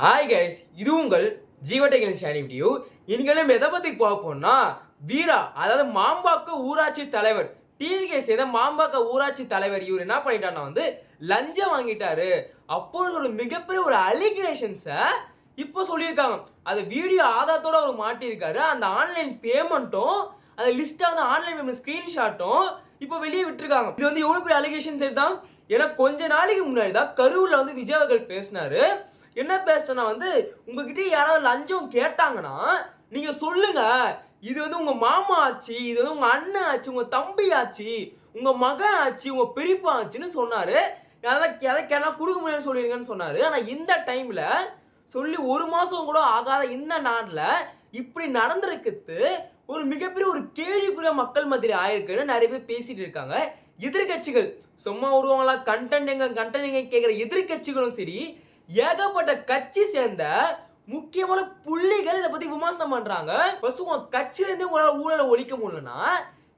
Hi guys, இது உங்கள் ஜீவட்டைகள் channel video. இன்னைக்கு நம்ம எதை பற்றி பார்ப்போம்னா, வீரா அதாவது மாம்பாக்க ஊராட்சி தலைவர் டிவிகே சேர்ந்த மாம்பாக்க ஊராட்சி தலைவர் இவர் என்ன பண்ணிட்டாருன்னா லஞ்சம் வாங்கிட்டாரு அப்போ ஒரு மிகப்பெரிய ஒரு அலிகேஷன்ஸை இப்போ சொல்லியிருக்காங்க. அது வீடியோ ஆதாரத்தோட அவர் மாட்டியிருக்காரு. அந்த ஆன்லைன் பேமெண்ட்டும் அந்த லிஸ்ட்டாக வந்து ஆன்லைன் பேமெண்ட் ஸ்க்ரீன்ஷாட்டும் இப்போ வெளியே விட்டுருக்காங்க. இது எவ்வளோ பெரிய அலிகேஷன்ஸ் எடுத்தான். ஏன்னா கொஞ்ச நாளைக்கு முன்னாடி தான் கரூரில் விஜய் அவர்கள் பேசினாரு. என்ன பேசினா உங்ககிட்ட யாராவது லஞ்சம் கேட்டாங்கன்னா நீங்க சொல்லுங்க, இது உங்க மாமா ஆச்சு, இது உங்க அண்ணன் ஆச்சு, உங்க தம்பி ஆச்சு, உங்க மகன் ஆச்சு, உங்க பெரியப்பா ஆச்சுன்னு சொன்னாரு. அதெல்லாம் கொடுக்க முடியாதுன்னு சொல்லிருங்கன்னு சொன்னாரு. ஆனா இந்த டைம்ல சொல்லி ஒரு மாசம் கூட ஆகாத இந்த நாட்டில் இப்படி நடந்திருக்குது ஒரு மிகப்பெரிய ஒரு கேள்விக்குரிய மக்கள் மத்தியில் ஆயிருக்குன்னு நிறைய பேர் பேசிட்டு இருக்காங்க. எதிர்கட்சிகள் சும்மா விடுவாங்களா? கண்டென்ட் எங்க கேட்குற எதிர்கட்சிகளும் சரி, ஏகப்பட்ட கட்சி சேர்ந்த முக்கியமான புள்ளிகள் இதை பத்தி விமர்சனம் பண்றாங்க. உங்க கட்சியில இருந்து உங்களால ஊழலை ஒழிக்க முடியலன்னா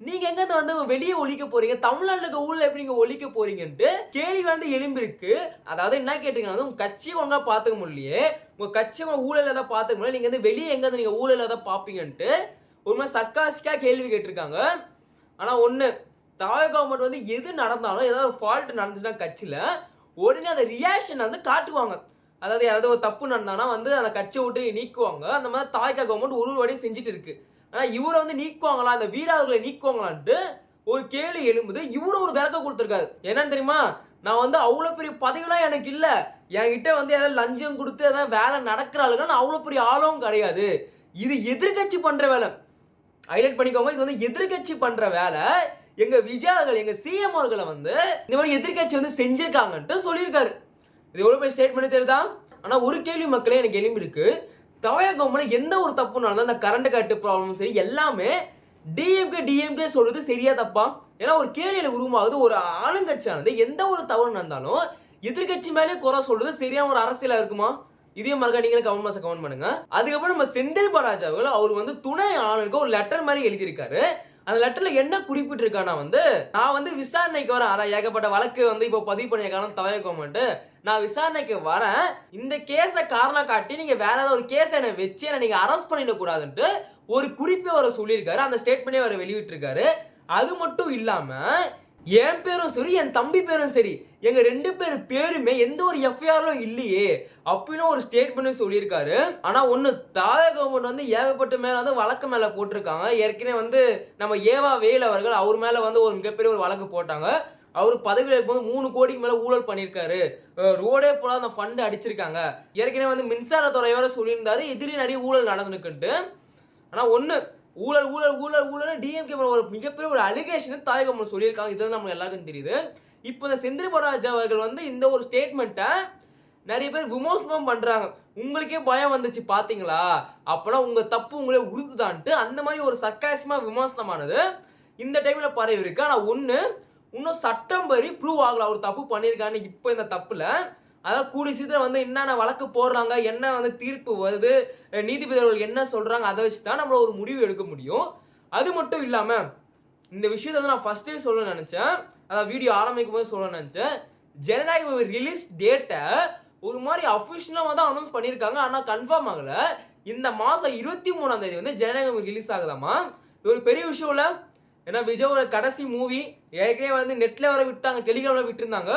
நீங்க எங்க வெளியே ஒழிக்க போறீங்க? தமிழ்நாட்டுல இருக்க ஊழல் எப்படி நீங்க ஒழிக்க போறீங்கன்ட்டு கேள்வி எழும்பிருக்கு. அதாவது என்ன கேட்டீங்கன்னா, உங்க கட்சியை ஒழுங்கா பாத்துக்க முடியலையே, உங்க கட்சி உங்க ஊழல் ஏதாவது பாத்துக்க முடியல, நீங்க வெளியே எங்க நீங்க ஊழல் ஏதாவது பாப்பீங்கன்ட்டு ஒரு மாதிரி சர்க்காஸ்டிக்கா கேள்வி கேட்டிருக்காங்க. ஆனா ஒண்ணு, தாவே கவர்மெண்ட் எது நடந்தாலும் ஏதாவது ஃபால்ட் நடந்துச்சுன்னா கட்சியில உடனே அந்த ரியாக்ஷன் காட்டுவாங்க. அதாவது யாராவது ஒரு தப்பு நடந்தானா அந்த கட்சியை விட்டு நீக்குவாங்க. அந்த மாதிரி தாய்க்கா கவர்மெண்ட் ஒரு வாட்டியும் செஞ்சுட்டு இருக்கு. ஆனா இவரை நீக்குவாங்களா, அந்த வீரர்களை நீக்குவாங்களான்ட்டு ஒரு கேள்வி எழும்புது. இவரு ஒரு விளக்கம் கொடுத்துருக்காரு. என்னன்னு தெரியுமா? நான் அவ்வளவு பெரிய பதவிலாம் எனக்கு இல்ல, என்கிட்ட ஏதாவது லஞ்சம் கொடுத்து ஏதாவது வேலை நடக்கிறாளுங்க, நான் அவ்வளவு பெரிய ஆளும் கிடையாது. இது எதிர்கட்சி பண்ற வேலை. ஹைலைட் பண்ணிக்கோங்க, இது எதிர்கட்சி பண்ற வேலை. எங்க விஜய் எங்க சிஎம் அவர்களை இந்த மாதிரி எதிர்கட்சி செஞ்சிருக்காங்கன்ட்டு சொல்லியிருக்காரு. இது எவ்வளவு பெரிய ஸ்டேட்மெண்ட் தெரியுதா? ஆனா ஒரு கேள்வி மக்களே எனக்கு எழும்பி இருக்கு. தவயா கவர்மெண்ட் எந்த ஒரு தப்பு நடந்தா அந்த கரண்ட் கட்டு ப்ராப்ளம் சரி எல்லாமே டிஎம்கே சொல்றது சரியா தப்பா? ஏன்னா ஒரு கேள்வியில உருவாகுது. ஒரு ஆளுங்கட்சியானது எந்த ஒரு தவறு நடந்தாலும் எதிர்கட்சி மேலே குறை சொல்றது சரியான ஒரு அரசியலா இருக்குமா? இதே மாதிரி நீங்களும் கமெண்ட் பண்ணுங்க. அதுக்கப்புறம் நம்ம செந்தில் பாலாஜி அவர்கள் அவர் துணை ஆளுநருக்கு ஒரு லெட்டர் மாதிரி எழுதியிருக்காரு. அந்த லெட்டர்ல என்ன குறிப்பிட்டிருக்கானா, நான் விசாரணைக்கு வரேன். அதான் ஏகப்பட்ட வழக்கு இப்போ பதிவு பண்ணியிருக்காங்க தவய கவர்மெண்ட். நான் விசாரணைக்கு வரேன், இந்த கேஸை காரணம் காட்டி நீங்க வேற ஏதாவது ஒரு கேஸை என்ன வச்சு என்ன நீங்க அரெஸ்ட் பண்ணிடக்கூடாதுன்ட்டு ஒரு குறிப்பை அவர் சொல்லியிருக்காரு. அந்த ஸ்டேட்மெண்டே அவர் வெளியிட்டிருக்காரு. அது மட்டும் இல்லாம என் பேரும் சரி, என் தம்பி பேரும் சரி, எங்க 2 பேர் பேருமே எந்த ஒரு எஃப்ஐஆரும் இல்லையே அப்படின்னு ஒரு ஸ்டேட்மெண்ட் சொல்லியிருக்காரு. ஆனா ஒண்ணு, தாவே கவர்மெண்ட் ஏகப்பட்ட மேல வழக்கு மேல போட்டிருக்காங்க. ஏற்கனவே நம்ம ஏவா வேல் அவர்கள் அவர் மேல ஒரு மிகப்பெரிய ஒரு வழக்கு போட்டாங்க. அவர் பதவியில் இருக்கும்போது 3 கோடிக்கு மேல ஊழல் பண்ணியிருக்காரு, ரோடே போல அந்த ஃபண்ட் அடிச்சிருக்காங்க. ஏற்கனவே மின்சாரத்துறை வேற சொல்லியிருந்தாரு எதிரி நிறைய ஊழல் நடந்துருக்குன்ட்டு. ஆனா ஒண்ணு, ஊழல் ஊழல் ஊழல் ஊழல் டிஎம்கே ஒரு மிகப்பெரிய ஒரு அலிகேஷன் தாய் கவர்மெண்ட் சொல்லியிருக்காங்க. இது நமக்கு எல்லாருக்கும் தெரியுது. இப்போ இந்த செந்தில் பாலாஜி அவர்கள் இந்த ஒரு ஸ்டேட்மெண்ட்டை நிறைய பேர் விமர்சனம் பண்றாங்க. உங்களுக்கே பயம் வந்துச்சு பாத்தீங்களா, அப்பனா உங்க தப்பு உங்களே உறுதுதான்ட்டு அந்த மாதிரி ஒரு சர்க்காசமா விமர்சனமானது இந்த டைம்ல பரவி இருக்கு. ஆனா ஒண்ணு, இன்னும் சட்டம் படி ப்ரூவ் ஆகல அவர் தப்பு பண்ணியிருக்கான்னு. இப்போ இந்த தப்புல அதாவது கூடிய சீக்கிரம் என்னென்ன வழக்கு போடுறாங்க, என்ன தீர்ப்பு வருது, நீதிபதிகள் என்ன சொல்றாங்க, அதை வச்சு தான் நம்மள ஒரு முடிவு எடுக்க முடியும். அது மட்டும் இல்லாம இந்த விஷயத்தை நான் ஃபர்ஸ்டே சொல்ல நினைச்சேன், அதாவது வீடியோ ஆரம்பிக்கும் போது சொல்ல நினைச்சேன். ஜனநாயக ரிலீஸ் டேட்டை ஒரு மாதிரி அஃபிஷியலாக தான் அனௌன்ஸ் பண்ணியிருக்காங்க. ஆனால் கன்ஃபார்ம் ஆகல. இந்த மாதம் 23ஆம் தேதி ஜனநாயகம் ரிலீஸ் ஆகுதாமா. இது ஒரு பெரிய விஷயம் இல்லை. ஏன்னா விஜயோட கடைசி மூவி ஏற்கனவே நெட்ல வர விட்டாங்க, டெலிகிராமில் விட்டுருந்தாங்க.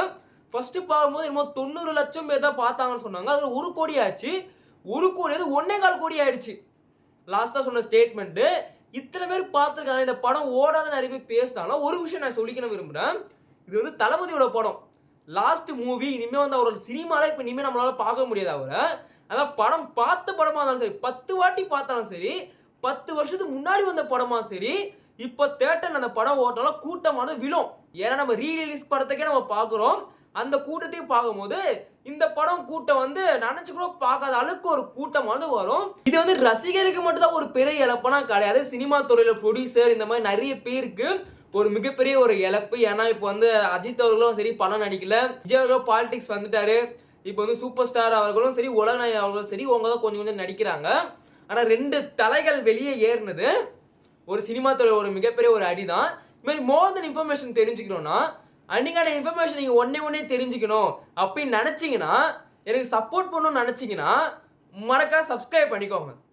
ஃபர்ஸ்ட் பார்க்கும்போது என்னமோ 90 லட்சம் பேர் தான் பார்த்தாங்கன்னு சொன்னாங்க. அது 1 கோடி ஆச்சு. 1 கோடி 1.25 கோடி ஆயிடுச்சு. லாஸ்டா சொன்ன ஸ்டேட்மெண்ட். இத்தனை பேர் பார்த்துருக்காங்க. இந்த படம் ஓடாத நிறைய பேர் பேசினாலும் ஒரு விஷயம் நான் சொல்லிக்கணும் விரும்புகிறேன். இது தளபதியோட படம், லாஸ்ட் மூவி. இனிமே அவரோட சினிமால இப்போ இனிமேல் நம்மளால பார்க்க முடியாது அவரை. அதான் படம் பார்த்த படமா இருந்தாலும் சரி, 10 வாட்டி பார்த்தாலும் சரி, 10 வருஷத்துக்கு முன்னாடி வந்த படமா சரி, இப்போ தேட்டர்ல அந்த படம் ஓட்டாலும் கூட்டமானது விழும். ஏன்னா நம்ம ரீரிலீஸ் படத்துக்கே நம்ம பார்க்குறோம். அந்த கூட்டத்தையும் பார்க்கும்போது இந்த படம் கூட்டம் நினைச்சு கூட பார்க்காத அளவுக்கு ஒரு கூட்டம் வரும். இது ரசிகருக்கு மட்டும் தான் ஒரு பெரிய இழப்புனா கிடையாது. சினிமா துறையில ப்ரொடியூசர் இந்த மாதிரி நிறைய பேருக்கு ஒரு மிகப்பெரிய ஒரு இழப்பு. ஏன்னா இப்போ அஜித் அவர்களும் சரி படம் நடிக்கல, விஜய் அவர்களும் பாலிடிக்ஸ் வந்துட்டாரு. இப்போ சூப்பர் ஸ்டார் அவர்களும் சரி, உலகநாயகன் அவர்களும் சரி, அவங்க தான் கொஞ்சம் கொஞ்சம் நடிக்கிறாங்க. ஆனா 2 தலைகள் வெளியே ஏறினது ஒரு சினிமா துறை ஒரு மிகப்பெரிய ஒரு அடிதான். இது மாதிரி மோர் தென் இன்ஃபர்மேஷன் தெரிஞ்சுக்கணும்னா, அன்னைக்கான இன்ஃபர்மேஷன் நீங்கள் ஒன்னே தெரிஞ்சுக்கணும் அப்படின்னு நினச்சிங்கன்னா எனக்கு சப்போர்ட் பண்ணணும்னு நினைச்சீங்கன்னா மறக்காம சப்ஸ்கிரைப் பண்ணிக்கோங்க.